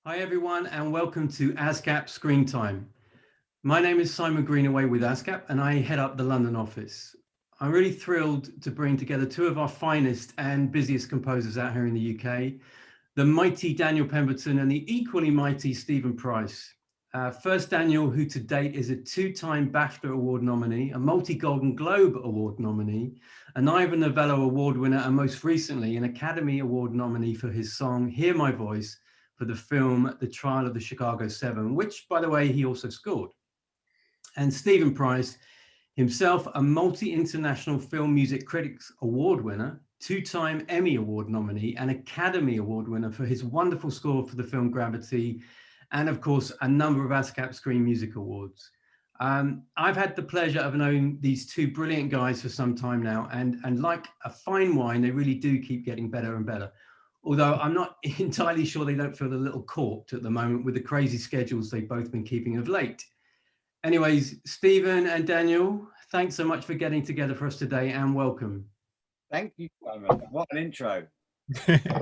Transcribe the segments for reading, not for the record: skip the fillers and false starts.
Hi everyone and welcome to ASCAP Screen Time. My name is Simon Greenaway with ASCAP and I head up the London office. I'm really thrilled to bring together two of our finest and busiest composers out here in the UK, the mighty Daniel Pemberton and the equally mighty Stephen Price. First Daniel, who to date is a two-time BAFTA Award nominee, a multi-Golden Globe Award nominee, an Ivor Novello Award winner, and most recently an Academy Award nominee for his song Hear My Voice for the film The Trial of the Chicago Seven, which, by the way, he also scored. And Stephen Price, himself a multi-international Film Music Critics Award winner, two-time Emmy Award nominee, and Academy Award winner for his wonderful score for the film Gravity, and of course, a number of ASCAP Screen Music Awards. I've had the pleasure of knowing these two brilliant guys for some time now, and like a fine wine, they really do keep getting better and better. Although I'm not entirely sure they don't feel a little corked at the moment with the crazy schedules they've both been keeping of late. Anyways, Stephen and Daniel, thanks so much for getting together for us today and welcome. Thank you, Simon. What an intro.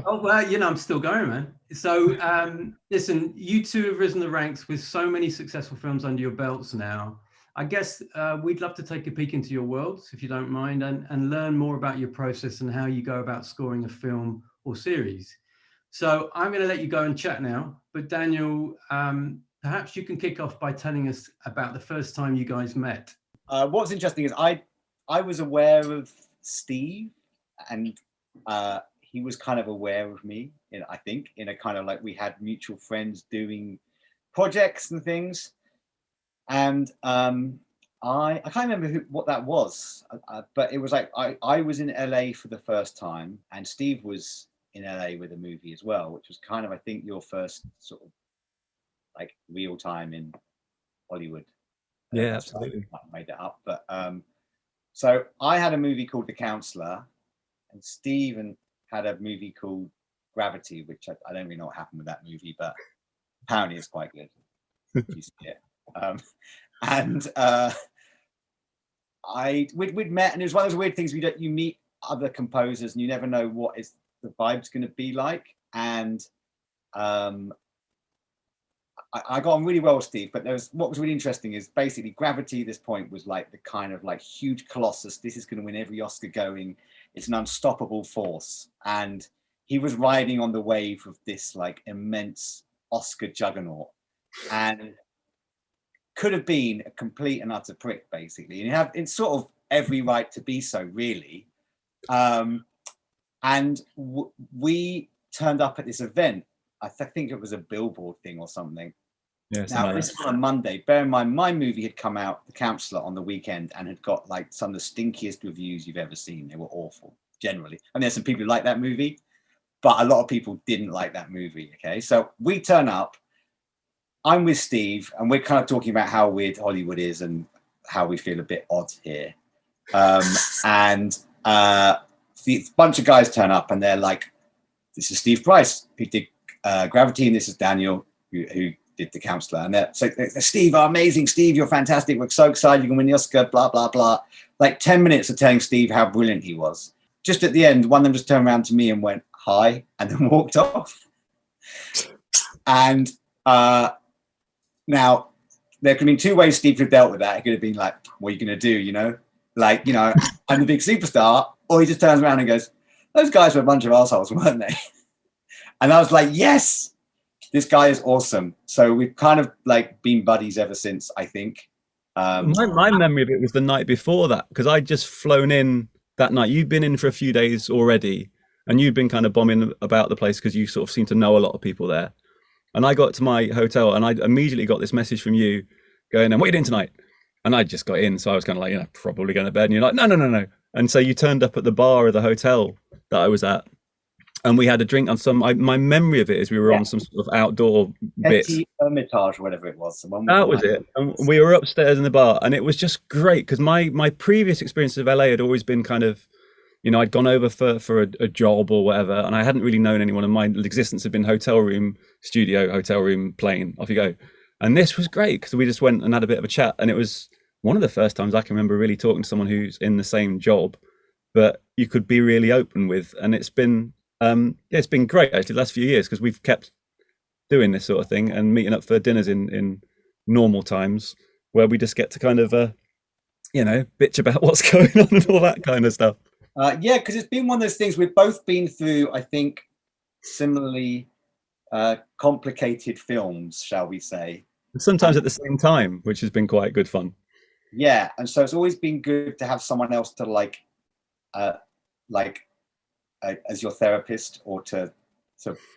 Oh, well, I'm still going, man. So listen, you two have risen the ranks with so many successful films under your belts now. I guess we'd love to take a peek into your worlds, if you don't mind, and learn more about your process and how you go about scoring a film or series. So I'm going to let you go and chat now. But Daniel, perhaps you can kick off by telling us about the first time you guys met. What's interesting is I was aware of Steve, and he was kind of aware of me. I think in a kind of like we had mutual friends doing projects and things, and I can't remember what that was, but it was like I was in LA for the first time, and Steve was in LA with a movie as well, which was kind of I think your first sort of like real time in Hollywood. Yeah, absolutely. I made it up, but so I had a movie called The Counselor, and Stephen had a movie called Gravity, which I don't really know what happened with that movie, but apparently it's quite good. You see it. And we'd met, and it was one of those weird things you meet other composers and you never know what is the vibe's going to be like. And I got on really well with Steve, but what was really interesting is basically Gravity at this point was like the kind of like huge colossus. This is going to win every Oscar going. It's an unstoppable force. And he was riding on the wave of this like immense Oscar juggernaut and could have been a complete and utter prick, basically. And it's sort of every right to be so, really. And we turned up at this event. I think it was a Billboard thing or something. Yeah, now, this was on a Monday. Bear in mind, my movie had come out, The Counselor, on the weekend and had got like some of the stinkiest reviews you've ever seen. They were awful, generally. I mean, there's some people who like that movie, but a lot of people didn't like that movie, okay? So we turn up. I'm with Steve, and we're kind of talking about how weird Hollywood is and how we feel a bit odd here. And a bunch of guys turn up, and they're like, this is Steve Price, who did Gravity, and this is Daniel, who did The Counselor. And they're Steve, amazing, Steve, you're fantastic. We're so excited you can win the Oscar, blah, blah, blah. Like 10 minutes of telling Steve how brilliant he was. Just at the end, one of them just turned around to me and went, hi, and then walked off. And now, there could have been two ways Steve could have dealt with that. It could have been like, what are you going to do, Like, I'm the big superstar. Or he just turns around and goes, those guys were a bunch of assholes, weren't they? And I was like, yes, this guy is awesome. So we've kind of like been buddies ever since, I think. My memory of it was the night before that, because I'd just flown in that night. You'd been in for a few days already, and you'd been kind of bombing about the place because you sort of seemed to know a lot of people there. And I got to my hotel, and I immediately got this message from you going, and what are you doing tonight? And I just got in, so I was kind of like, probably going to bed. And you're like, no. And so you turned up at the bar of the hotel that I was at, and we had a drink on some. My memory of it is we were on some sort of outdoor bit. Hermitage or whatever it was. That was it. And we were upstairs in the bar, and it was just great because my previous experience of LA had always been kind of, I'd gone over for a job or whatever, and I hadn't really known anyone, and my existence had been hotel room, studio, hotel room, plane, off you go. And this was great because we just went and had a bit of a chat, and it was one of the first times I can remember really talking to someone who's in the same job, but you could be really open with. And it's been great actually the last few years because we've kept doing this sort of thing and meeting up for dinners in normal times, where we just get to kind of bitch about what's going on and all that kind of stuff. Yeah, because it's been one of those things we've both been through, I think, similarly complicated films, shall we say. And sometimes at the same time, which has been quite good fun. Yeah, and so it's always been good to have someone else to as your therapist, or to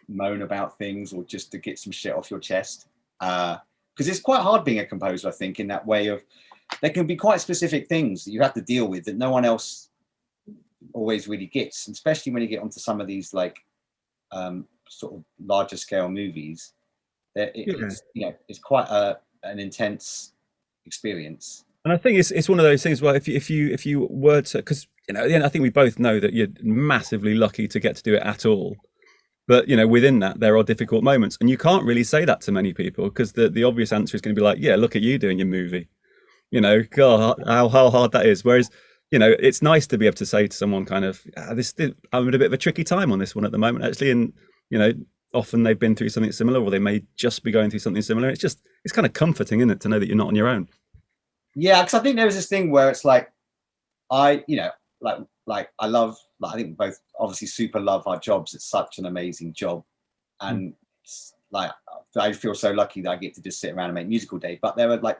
moan about things, or just to get some shit off your chest. Because it's quite hard being a composer, I think, in that way of there can be quite specific things that you have to deal with that no one else always really gets, especially when you get onto some of these sort of larger scale movies. It's quite an intense experience. And I think it's one of those things where if you were to, because at the end, I think we both know that you're massively lucky to get to do it at all. But within that, there are difficult moments, and you can't really say that to many people, because the obvious answer is going to be like, yeah, look at you doing your movie. God, how hard that is. Whereas it's nice to be able to say to someone kind of, I'm in a bit of a tricky time on this one at the moment, actually, and often they've been through something similar, or they may just be going through something similar. It's kind of comforting, isn't it, to know that you're not on your own. Yeah, because I think there was this thing where it's like, I think we both obviously super love our jobs. It's such an amazing job, and it's I feel so lucky that I get to just sit around and make music all day. But there are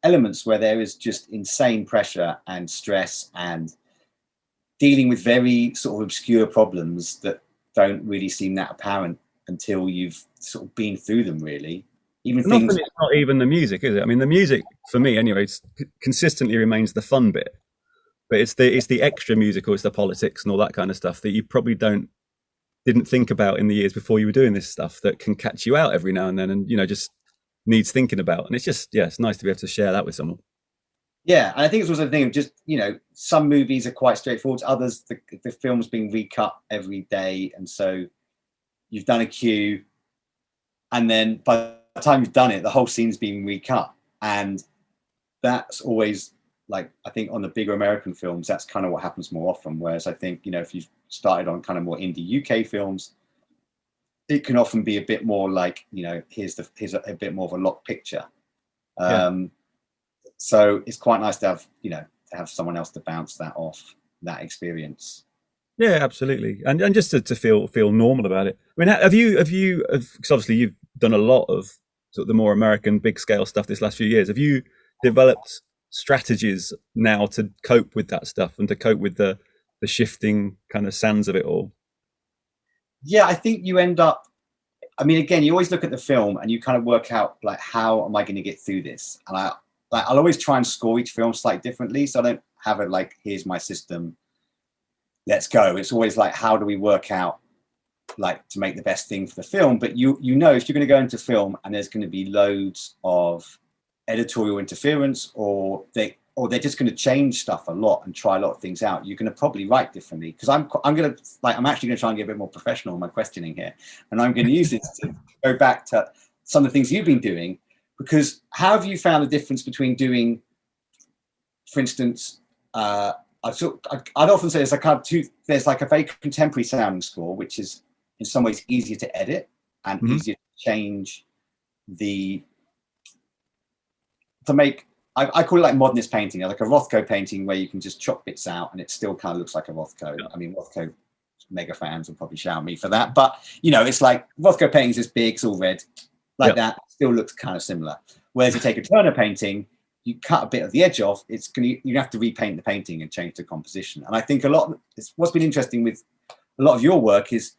elements where there is just insane pressure and stress, and dealing with very sort of obscure problems that don't really seem that apparent until you've sort of been through them, really. Even and often it's not even the music, is it? I mean, the music for me anyway consistently remains the fun bit, but it's the extra musical, it's the politics and all that kind of stuff that you probably didn't think about in the years before you were doing this stuff, that can catch you out every now and then, and just needs thinking about. And it's just, it's nice to be able to share that with someone. Yeah, and I think it's also a thing of just, some movies are quite straightforward. Others, the film's being recut every day, and so you've done a cue, and then by the time you've done it, the whole scene's being recut. And that's always, I think on the bigger American films, that's kind of what happens more often. Whereas I think, if you've started on kind of more indie UK films, it can often be a bit more here's a bit more of a locked picture. So it's quite nice to have, to have someone else to bounce that off, that experience. Yeah, absolutely. And just to feel normal about it. I mean, have you, because obviously you've done a lot of sort of the more American big scale stuff this last few years. Have you developed strategies now to cope with that stuff and to cope with the shifting kind of sands of it all? Yeah, I think you end up, again, you always look at the film and you kind of work out how am I going to get through this? And I'll always try and score each film slightly differently. So I don't have it here's my system, let's go. It's always how do we work out to make the best thing for the film? But if you're going to go into film and there's going to be loads of editorial interference, or they're just going to change stuff a lot and try a lot of things out, you're going to probably write differently. Because I'm actually going to try and get a bit more professional in my questioning here, and I'm going to use this to go back to some of the things you've been doing. Because how have you found the difference between doing, for instance, I'd often say there's a very contemporary sounding score, which is in some ways easier to edit and easier to change to make. I call it modernist painting, like a Rothko painting, where you can just chop bits out and it still kind of looks like a Rothko. Yeah. Rothko mega fans will probably shout at me for that, but it's Rothko paintings is big, it's all red, that still looks kind of similar. Whereas you take a Turner painting, you cut a bit of the edge off, you have to repaint the painting and change the composition. And I think what's been interesting with a lot of your work is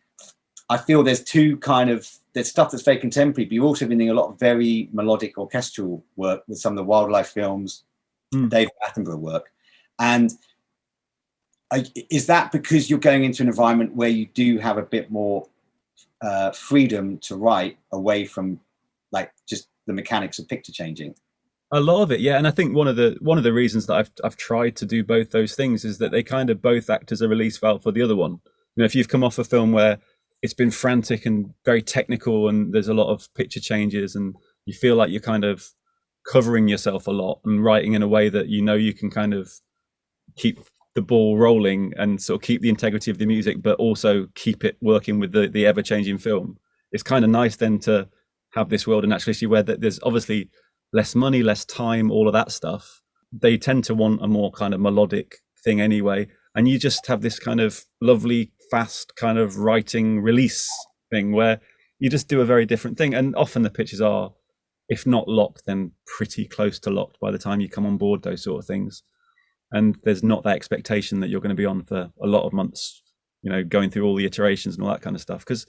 I feel there's stuff that's very contemporary, but you've also been doing a lot of very melodic orchestral work with some of the wildlife films, David Attenborough work. And is that because you're going into an environment where you do have a bit more freedom to write away from just the mechanics of picture changing? A lot of it, yeah. And I think one of the reasons that I've tried to do both those things is that they kind of both act as a release valve for the other one. If you've come off a film where it's been frantic and very technical and there's a lot of picture changes and you feel like you're kind of covering yourself a lot and writing in a way that you can kind of keep the ball rolling and sort of keep the integrity of the music, but also keep it working with the ever-changing film. it's kind of nice then to have this world, and actually see where there's obviously less money, less time, all of that stuff. They tend to want a more kind of melodic thing anyway, and you just have this kind of lovely, fast kind of writing release thing where you just do a very different thing. And often the pitches are, if not locked, then pretty close to locked by the time you come on board, those sort of things. And there's not that expectation that you're going to be on for a lot of months, you know, going through all the iterations and all that kind of stuff. Because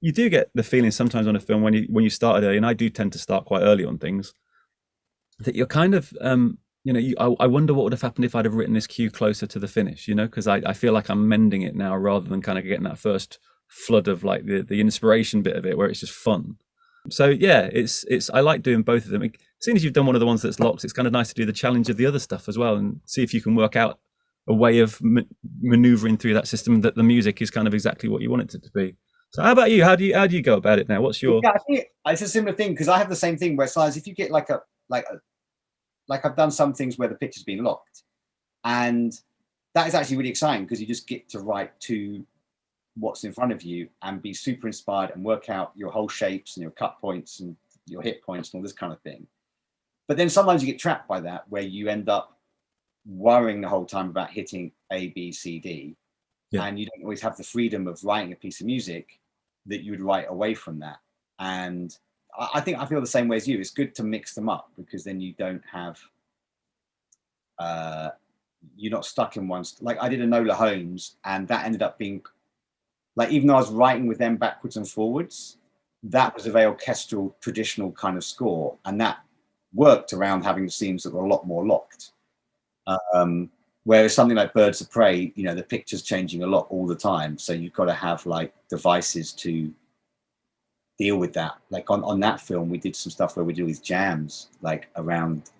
you do get the feeling sometimes on a film when you started early, and I do tend to start quite early on things, that you're kind of, you know, I wonder what would have happened if I'd have written this cue closer to the finish, you know, because I feel like I'm mending it now rather than kind of getting that first flood of like the inspiration bit of it where it's just fun. So yeah, it's I like doing both of them. Seeing as you've done one of the ones that's locked, it's kind of nice to do the challenge of the other stuff as well, and see if you can work out a way of maneuvering through that system that the music is kind of exactly what you want it to be. So how about you? How do you go about it now? What's your? Yeah, I think it's a similar thing, because I have the same thing where sometimes if you get like I've done some things where the picture's been locked, and that is actually really exciting because you just get to write to what's in front of you and be super inspired and work out your whole shapes and your cut points and your hit points and all this kind of thing. But then sometimes you get trapped by that, where you end up worrying the whole time about hitting A, B, C, D, and you don't always have the freedom of writing a piece of music that you would write away from that. And I think I feel the same way as you. It's good to mix them up, because then you don't have, you're not stuck in one. Like I did Enola Holmes, and that ended up being, like, even though I was writing with them backwards and forwards, that was a very orchestral, traditional kind of score. And that worked around having scenes that were a lot more locked. Whereas something like Birds of Prey, you know, the picture's changing a lot all the time. So you've got to have like devices to deal with that. Like on that film, we did some stuff where we do these jams, like around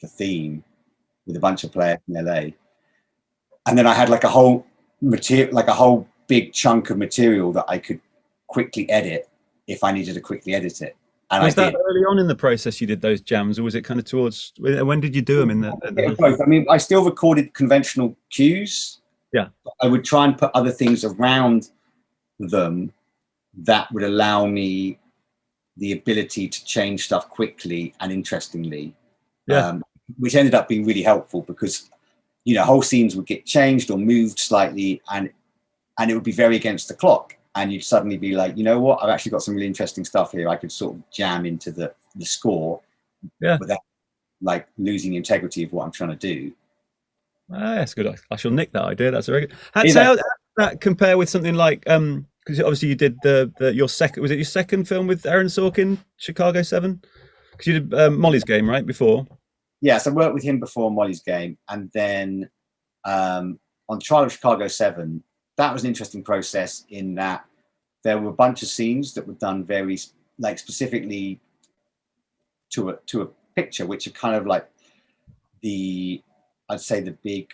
the theme with a bunch of players in LA. And then I had like a whole material, like a whole big chunk of material that I could quickly edit if I needed to quickly edit it. And was that early on in the process you did those jams, or was it kind of towards, when did you do them in the both. I mean, I still recorded conventional cues. Yeah. I would try and put other things around them that would allow me the ability to change stuff quickly and interestingly. Yeah. Which ended up being really helpful, because, you know, whole scenes would get changed or moved slightly, and it would be very against the clock. And you'd suddenly be like, you know what, I've actually got some really interesting stuff here. I could sort of jam into the score without like losing the integrity of what I'm trying to do. That's good. I shall nick that idea. That's very good. How does that compare with something like, because obviously you did your second film with Aaron Sorkin, Chicago 7? Because you did Molly's Game, right, before? Yes, I worked with him before Molly's Game, and then on Trial of Chicago 7, that was an interesting process in that there were a bunch of scenes that were done very like specifically to a picture, which are kind of like I'd say the big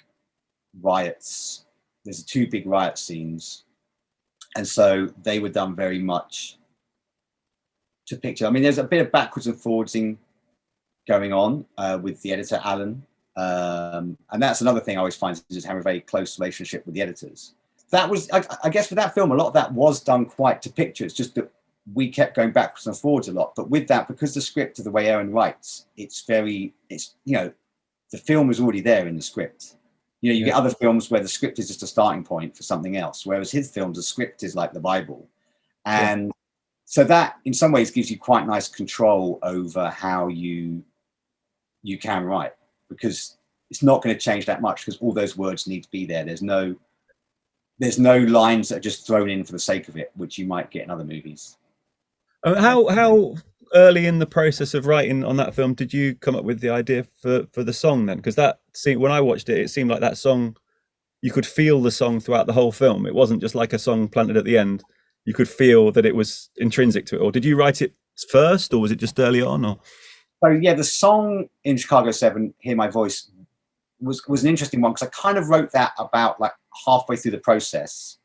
riots. There's 2 big riot scenes, and so they were done very much to picture. I mean, there's a bit of backwards and forwardsing going on with the editor Alan, and that's another thing I always find, is just having a very close relationship with the editors. That was, I guess, for that film, a lot of that was done quite to picture. It's just that we kept going backwards and forwards a lot. But with that, because the script of the way Aaron writes, it's you know, the film is already there in the script. You know, you get other films where the script is just a starting point for something else, whereas his films, the script is like the Bible. And so that, in some ways, gives you quite nice control over how you can write, because it's not going to change that much, because all those words need to be there. There's no lines that are just thrown in for the sake of it, which you might get in other movies. How early in the process of writing on that film did you come up with the idea for the song then? Because when I watched it, it seemed like that song, you could feel the song throughout the whole film. It wasn't just like a song planted at the end. You could feel that it was intrinsic to it. Or did you write it first, or was it just early on? Or so yeah, the song in Chicago 7, Hear My Voice, was an interesting one, because I kind of wrote that about like halfway through the process.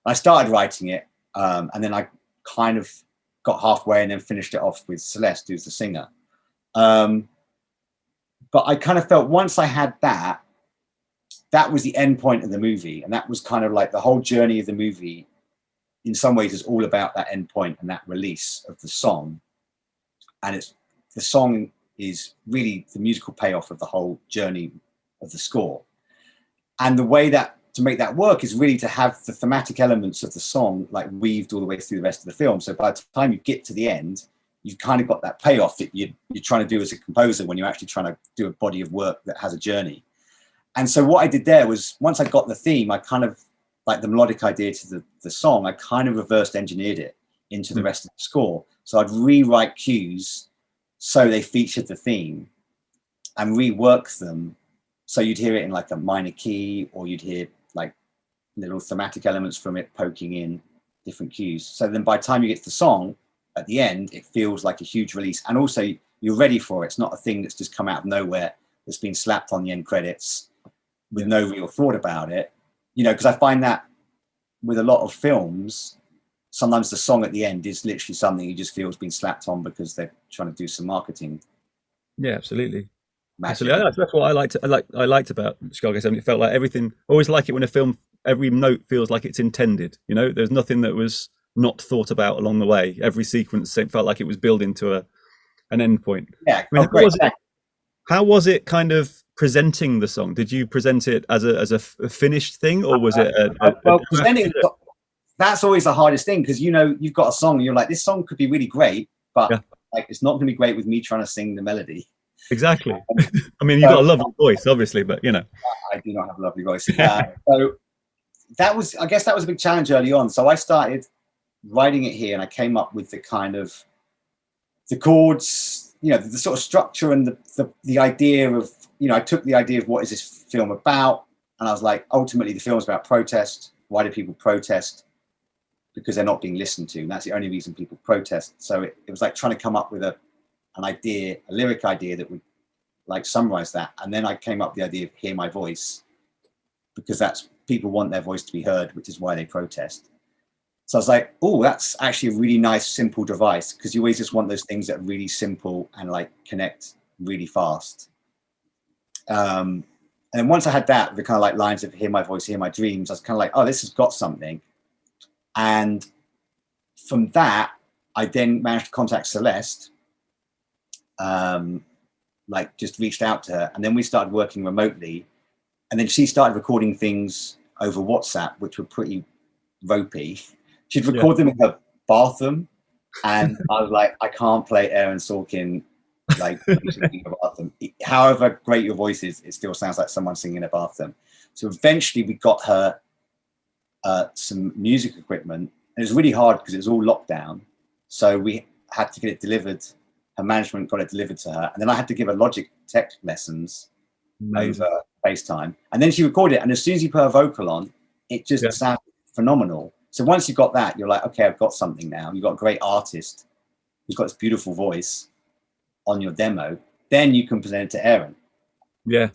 I started writing it, and then I kind of got halfway and then finished it off with Celeste, who's the singer. But I kind of felt once I had that was the end point of the movie, and that was kind of like the whole journey of the movie in some ways is all about that end point and that release of the song. And the song is really the musical payoff of the whole journey of the score. And the way that to make that work is really to have the thematic elements of the song like weaved all the way through the rest of the film. So by the time you get to the end, you've kind of got that payoff that you're trying to do as a composer when you're actually trying to do a body of work that has a journey. And so what I did there was, once I got the theme, I kind of, like the melodic idea to the song, I kind of reversed engineered it into the rest of the score. So I'd rewrite cues so they featured the theme and rework them. So you'd hear it in like a minor key, or you'd hear like little thematic elements from it poking in different cues. So then by the time you get to the song, at the end, it feels like a huge release. And also you're ready for it. It's not a thing that's just come out of nowhere, that's been slapped on the end credits with no real thought about it. You know, because I find that with a lot of films, sometimes the song at the end is literally something you just feel has been slapped on because they're trying to do some marketing. Yeah, absolutely. Magic. Absolutely. That's what I liked about Chicago 7. It felt like everything. I always like it when a film, every note feels like it's intended. You know, there's nothing that was not thought about along the way. Every sequence, it felt like it was building to an end point. Yeah. I mean, how was it kind of presenting the song? Did you present it as a finished thing, or was it presenting? That's always the hardest thing, because, you know, you've got a song and you're like, this song could be really great, but like it's not going to be great with me trying to sing the melody. Exactly. I mean, you've got a lovely voice, obviously, but you know. I do not have a lovely voice. So that was, I guess that was a big challenge early on. So I started writing it here, and I came up with the kind of the chords, you know, the sort of structure and the idea of, you know, I took the idea of what is this film about, and I was like, ultimately the film's about protest. Why do people protest? Because they're not being listened to, and that's the only reason people protest. So it was like trying to come up with an idea, a lyric idea that would like summarize that. And then I came up with the idea of hear my voice, because that's, people want their voice to be heard, which is why they protest. So I was like, oh, that's actually a really nice, simple device, because you always just want those things that are really simple and like connect really fast. And then once I had that, the kind of like lines of hear my voice, hear my dreams, I was kind of like, oh, this has got something. And from that, I then managed to contact Celeste, like just reached out to her, and then we started working remotely. And then she started recording things over WhatsApp, which were pretty ropey. She'd record them in her bathroom, and I was like, I can't play Aaron Sorkin like music in a bathroom. However great your voice is, it still sounds like someone singing in a bathroom. So eventually we got her some music equipment, and it was really hard because it was all lockdown. So we had to get it delivered. Her management got it delivered to her, and then I had to give her Logic Tech lessons over FaceTime. And then she recorded it, and as soon as you put her vocal on, it just sounded phenomenal. So once you've got that, you're like, okay, I've got something now. You've got a great artist who's got this beautiful voice on your demo. Then you can present it to Aaron. Yeah.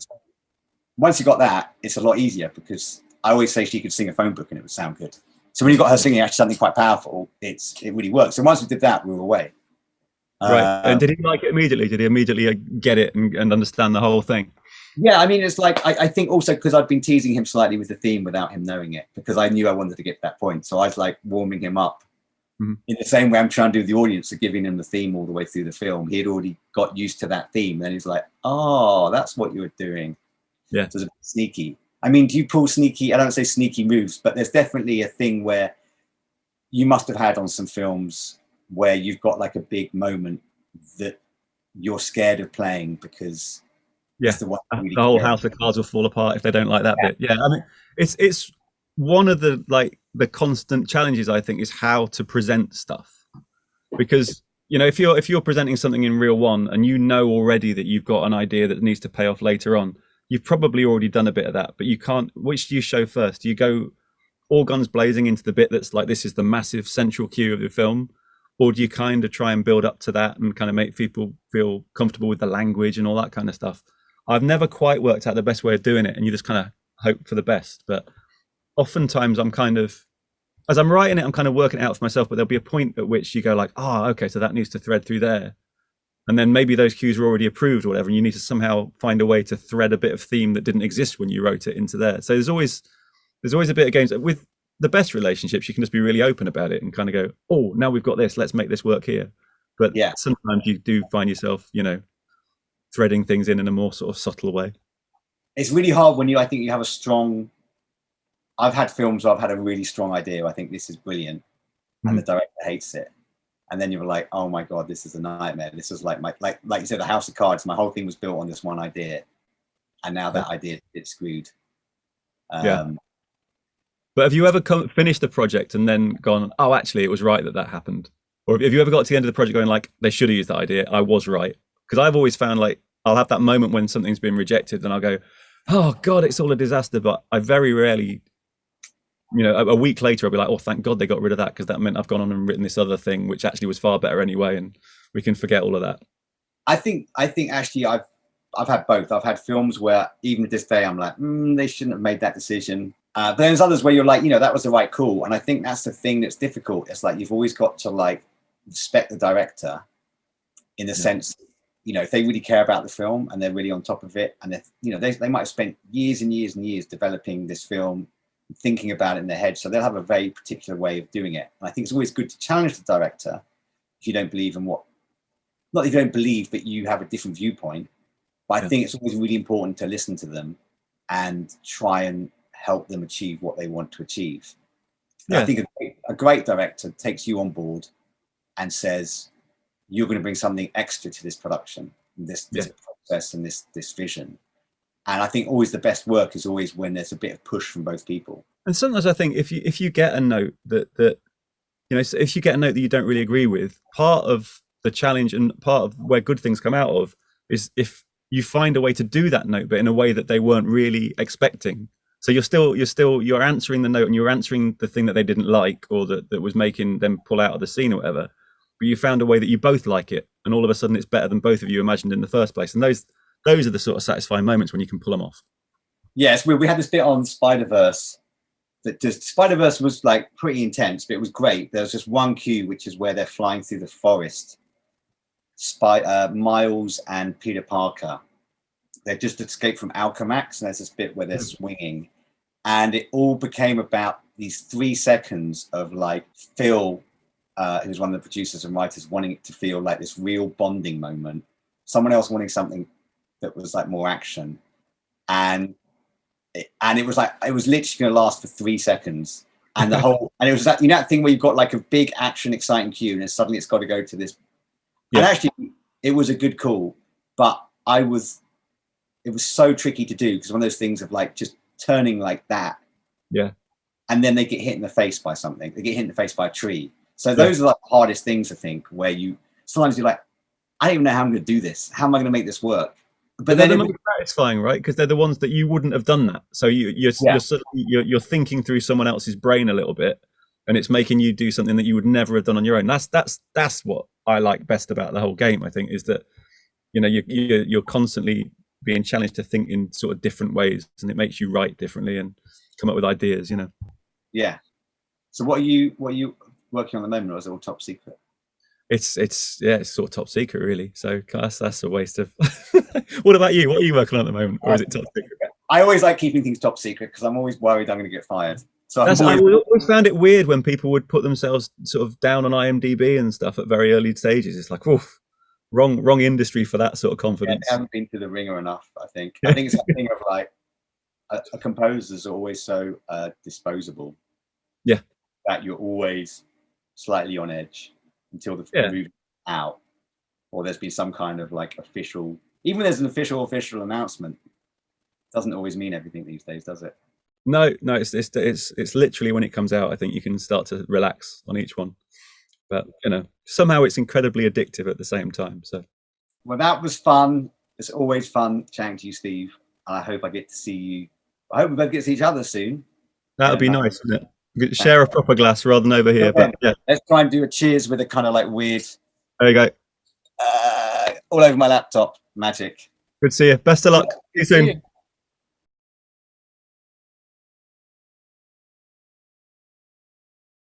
Once you got that, it's a lot easier, because I always say she could sing a phone book and it would sound good. So when you got her singing actually something quite powerful, it really works. So once we did that, we were away. Right. And did he like it immediately? Did he immediately get it and understand the whole thing? Yeah, I mean, it's like, I think also because I'd been teasing him slightly with the theme without him knowing it, because I knew I wanted to get to that point. So I was like warming him up in the same way I'm trying to do with the audience, of giving him the theme all the way through the film. He had already got used to that theme. And then he's like, oh, that's what you were doing. Yeah. So it was a bit sneaky. I mean, do you pull sneaky? I don't say sneaky moves, but there's definitely a thing where you must have had on some films where you've got like a big moment that you're scared of playing, because the whole house of cards will fall apart if they don't like that bit. Yeah, I mean, it's one of the constant challenges, I think, is how to present stuff, because you know, if you're presenting something in reel one and you know already that you've got an idea that needs to pay off later on, you've probably already done a bit of that, but you can't. Which do you show first? Do you go all guns blazing into the bit that's like, this is the massive central cue of the film, or do you kind of try and build up to that and kind of make people feel comfortable with the language and all that kind of stuff? I've never quite worked out the best way of doing it, and you just kind of hope for the best. But oftentimes I'm kind of, as I'm writing it, I'm kind of working it out for myself, but there'll be a point at which you go like, oh, okay, so that needs to thread through there. And then maybe those cues were already approved or whatever, and you need to somehow find a way to thread a bit of theme that didn't exist when you wrote it into there. So there's always a bit of games with the best relationships, you can just be really open about it and kind of go, oh, now we've got this, let's make this work here. But Yeah. sometimes you do find yourself, you know, threading things in a more sort of subtle way. It's really hard when I think you have a strong, I've had films where I've had a really strong idea. I think this is brilliant. And the director hates it. And then you're like, oh my God, this is a nightmare. This is like like you said, the House of Cards. My whole thing was built on this one idea. And now that idea, it's screwed. Yeah. But have you ever finished the project and then gone, oh, actually, it was right that happened? Or have you ever got to the end of the project going like, they should have used that idea, I was right? Because I've always found like, I'll have that moment when something's been rejected and I'll go, oh God, it's all a disaster. But I very rarely, you know, a week later, I'll be like, oh, thank God they got rid of that, because that meant I've gone on and written this other thing, which actually was far better anyway. And we can forget all of that. I think actually I've had both. I've had films where even to this day, I'm like, they shouldn't have made that decision. But there's others where you're like, you know, that was the right call. And I think that's the thing that's difficult. It's like, you've always got to like respect the director in the sense, you know, if they really care about the film and they're really on top of it, and if, you know, they might have spent years and years and years developing this film, thinking about it in their head. So they'll have a very particular way of doing it. And I think it's always good to challenge the director if you don't believe in not that you don't believe, but you have a different viewpoint. But I think it's always really important to listen to them and try and help them achieve what they want to achieve. I think a great director takes you on board and says, you're going to bring something extra to this production, this process and this vision. And I think always the best work is always when there's a bit of push from both people. And sometimes I think if you get a note that you know, if you get a note that you don't really agree with, part of the challenge and part of where good things come out of is if you find a way to do that note, but in a way that they weren't really expecting. So you're answering the note and you're answering the thing that they didn't like, or that was making them pull out of the scene or whatever. But you found a way that you both like it, and all of a sudden it's better than both of you imagined in the first place. And those are the sort of satisfying moments when you can pull them off. Yes, we had this bit on Spider-Verse that Spider-Verse was like pretty intense, but it was great. There was just one cue, which is where they're flying through the forest. Miles and Peter Parker, they just escaped from Alchemax, and there's this bit where they're swinging, and it all became about these 3 seconds of like Phil, who's one of the producers and writers, wanting it to feel like this real bonding moment, someone else wanting something that was like more action, and it was like, it was literally going to last for 3 seconds, and the whole and it was that, you know, that thing where you've got like a big action exciting cue and then suddenly it's got to go to this. And actually it was a good call, but it was so tricky to do, because one of those things of like just turning like that, and then they get hit in the face by something, they get hit in the face by a tree. So those are like the hardest things, I think, where sometimes you're like, I don't even know how I'm going to do this, how am I going to make this work? But then they're the most satisfying, right? Because they're the ones that you wouldn't have done that. So you're thinking through someone else's brain a little bit, and it's making you do something that you would never have done on your own. That's what I like best about the whole game, I think, is that, you know, you're constantly being challenged to think in sort of different ways, and it makes you write differently and come up with ideas, you know. Yeah. So what are you working on at the moment, or is it all top secret? It's sort of top secret, really. So that's a waste of. What about you? What are you working on at the moment, or is it top secret? I always like keeping things top secret because I'm always worried I'm going to get fired. So I always found it weird when people would put themselves sort of down on IMDb and stuff at very early stages. It's like, oof, wrong industry for that sort of confidence. I haven't been to the ringer enough, I think. I think it's a thing of like a composer's always so disposable. Yeah. That you're always slightly on edge until the movie out, or there's been some kind of like official, even there's an official announcement, doesn't always mean everything these days, does it? No, it's literally when it comes out, I think you can start to relax on each one. But, you know, somehow it's incredibly addictive at the same time. So, well, that was fun. It's always fun chatting to you, Steve. And I hope I get to see you. I hope we both get to see each other soon. That would be nice, wouldn't it? Share a proper glass rather than over here. But yeah, let's try and do a cheers with a kind of like weird. There you go. All over my laptop. Magic. Good to see you. Best of luck. See you soon.